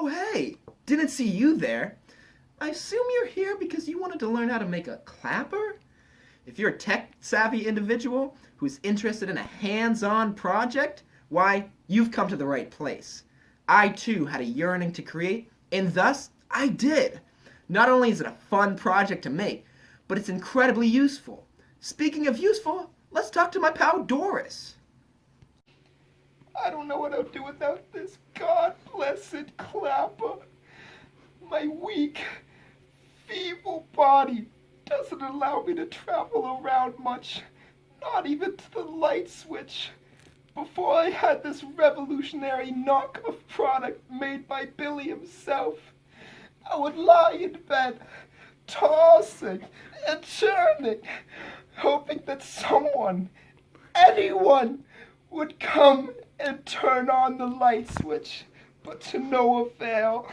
Oh hey, didn't see you there. I assume you're here because you wanted to learn how to make a clapper? If you're a tech-savvy individual who's interested in a hands-on project, why, you've come to the right place. I too had a yearning to create, and thus I did. Not only is it a fun project to make, but it's incredibly useful. Speaking of useful, let's talk to my pal Doris. I don't know what I'll do without this God-blessed clapper. My weak, feeble body doesn't allow me to travel around much, not even to the light switch. Before I had this revolutionary knockoff product made by Billy himself, I would lie in bed, tossing and turning, hoping that someone, anyone, would come and turn on the light switch, but to no avail.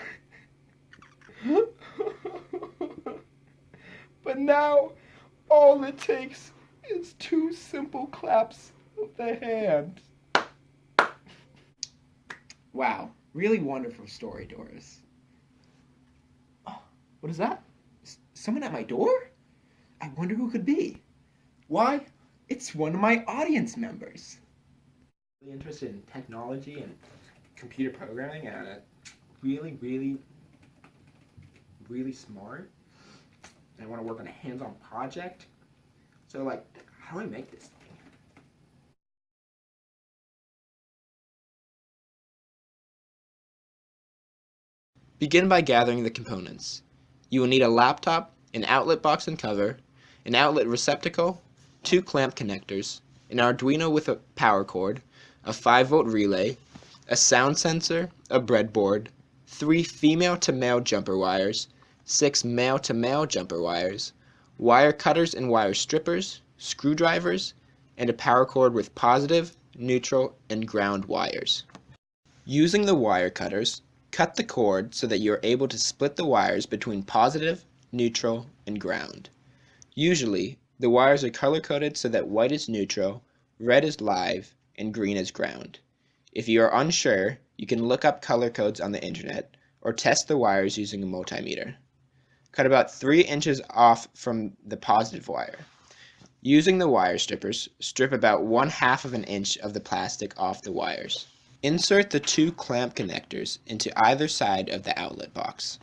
But now, all it takes is two simple claps of the hand. Wow, really wonderful story, Doris. Oh, what is that? Someone at my door? I wonder who could be. Why, it's one of my audience members. Really interested in technology and computer programming and really smart. I want to work on a hands-on project. So how do I make this thing? Begin by gathering the components. You will need a laptop, an outlet box and cover, an outlet receptacle, 2 clamp connectors, an Arduino with a power cord, a 5-volt relay, a sound sensor, a breadboard, 3 female-to-male jumper wires, 6 male-to-male jumper wires, wire cutters and wire strippers, screwdrivers, and a power cord with positive, neutral, and ground wires. Using the wire cutters, cut the cord so that you are able to split the wires between positive, neutral, and ground. Usually, the wires are color-coded so that white is neutral, red is live, and green is ground. If you are unsure, you can look up color codes on the internet or test the wires using a multimeter. Cut about 3 inches off from the positive wire. Using the wire strippers, strip about 1/2 of an inch of the plastic off the wires. Insert the 2 clamp connectors into either side of the outlet box.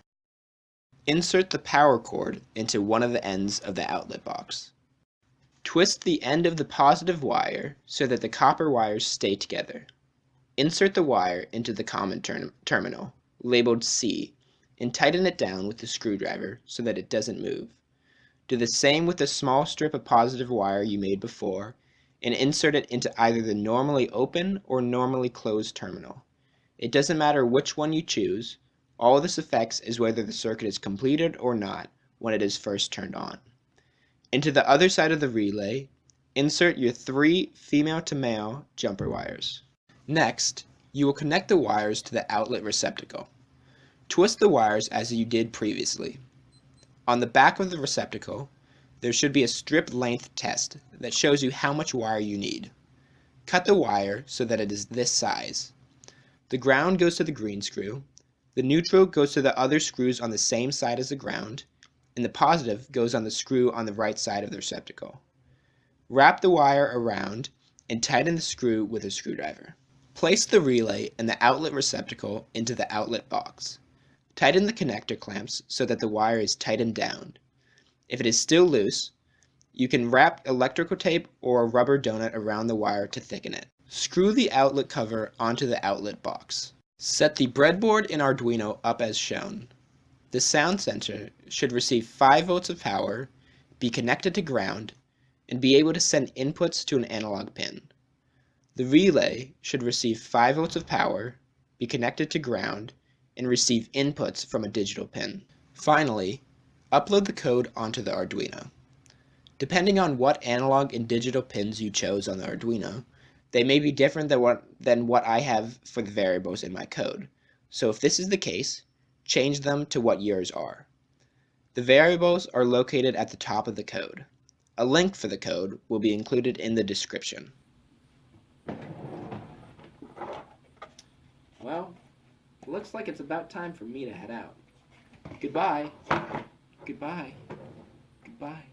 Insert the power cord into one of the ends of the outlet box. Twist the end of the positive wire so that the copper wires stay together. Insert the wire into the common terminal, labeled C, and tighten it down with the screwdriver so that it doesn't move. Do the same with the small strip of positive wire you made before, and insert it into either the normally open or normally closed terminal. It doesn't matter which one you choose, all this affects is whether the circuit is completed or not when it is first turned on. Into the other side of the relay, insert your 3 female-to-male jumper wires. Next, you will connect the wires to the outlet receptacle. Twist the wires as you did previously. On the back of the receptacle, there should be a strip length test that shows you how much wire you need. Cut the wire so that it is this size. The ground goes to the green screw, the neutral goes to the other screws on the same side as the ground, and the positive goes on the screw on the right side of the receptacle. Wrap the wire around and tighten the screw with a screwdriver. Place the relay and the outlet receptacle into the outlet box. Tighten the connector clamps so that the wire is tightened down. If it is still loose, you can wrap electrical tape or a rubber donut around the wire to thicken it. Screw the outlet cover onto the outlet box. Set the breadboard and Arduino up as shown. The sound sensor should receive 5 volts of power, be connected to ground, and be able to send inputs to an analog pin. The relay should receive 5 volts of power, be connected to ground, and receive inputs from a digital pin. Finally, upload the code onto the Arduino. Depending on what analog and digital pins you chose on the Arduino, they may be different than what I have for the variables in my code. So if this is the case, change them to what yours are. The variables are located at the top of the code. A link for the code will be included in the description. Well, looks like it's about time for me to head out. Goodbye. Goodbye. Goodbye.